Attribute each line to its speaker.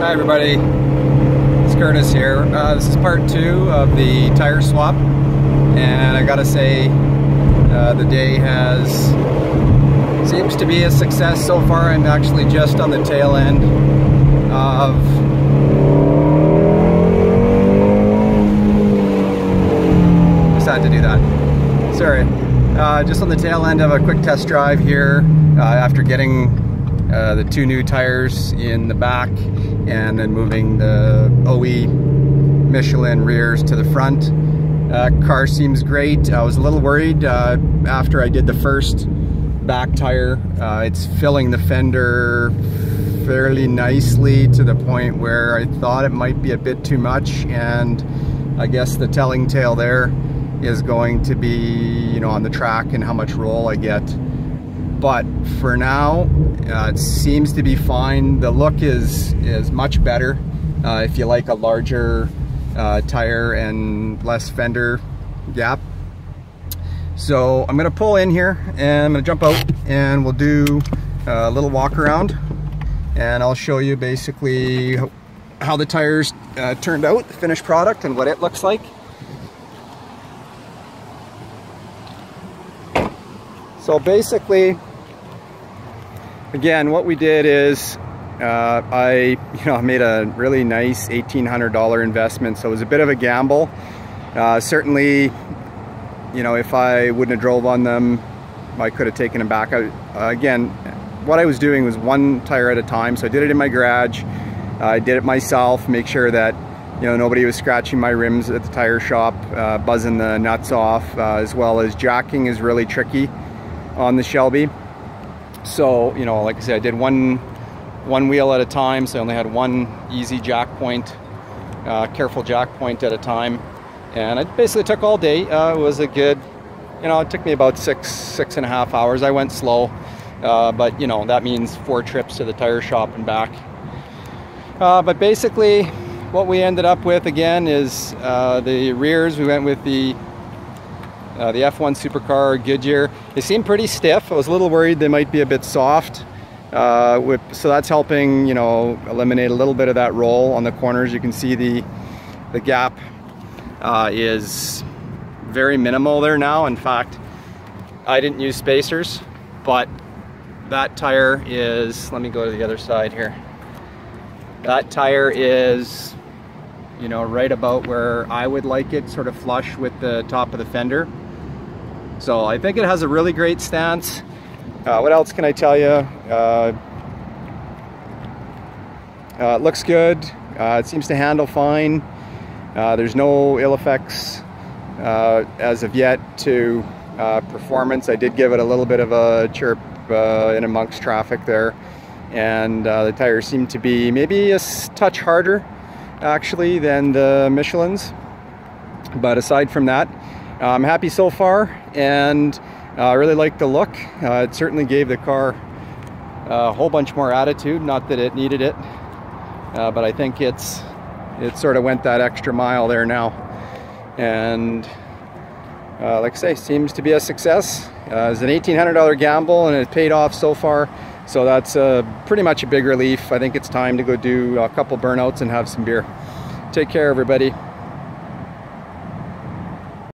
Speaker 1: Hi everybody, it's Curtis here. This is part 2 of the tire swap, and I gotta say the day seems to be a success so far. I'm actually just on the tail end of just had to do that. Sorry. Just on the tail end of a quick test drive here after getting the 2 new tires in the back and then moving the OE Michelin rears to the front. Car seems great. I was a little worried after I did the first back tire. It's filling the fender fairly nicely to the point where I thought it might be a bit too much, and I guess the telling tale there is going to be, you know, on the track and how much roll I get. But for now, it seems to be fine. The look is much better if you like a larger tire and less fender gap. So I'm gonna pull in here and I'm gonna jump out and we'll do a little walk around, and I'll show you basically how the tires turned out, the finished product, and what it looks like. So basically, again, what we did is I made a really nice $1,800 investment, so it was a bit of a gamble. Certainly, you know, if I wouldn't have drove on them, I could have taken them back out. Again, what I was doing was 1 tire at a time, so I did it in my garage. I did it myself, make sure that, you know, nobody was scratching my rims at the tire shop, buzzing the nuts off, as well as jacking is really tricky on the Shelby. So, you know, like I said, I did one wheel at a time, so I only had 1 easy jack point, careful jack point at a time, and it basically took all day. It was a good, you know, it took me about six and a half hours. I went slow, but you know, that means 4 trips to the tire shop and back. But basically what we ended up with again is the rears. We went with the F1 Supercar Goodyear. They seem pretty stiff. I was a little worried they might be a bit soft. So that's helping, you know, eliminate a little bit of that roll on the corners. You can see the gap is very minimal there now. In fact, I didn't use spacers, but that tire is, let me go to the other side here. That tire is, you know, right about where I would like it, sort of flush with the top of the fender. So I think it has a really great stance. What else can I tell you? It looks good. It seems to handle fine. There's no ill effects as of yet to performance. I did give it a little bit of a chirp in amongst traffic there, and the tires seem to be maybe a touch harder actually than the Michelins. But aside from that, I'm happy so far, and I really like the look. It certainly gave the car a whole bunch more attitude. Not that it needed it, but I think it sort of went that extra mile there now. And like I say, seems to be a success. It's an $1,800 gamble, and it paid off so far. So that's pretty much a big relief. I think it's time to go do a couple burnouts and have some beer. Take care, everybody.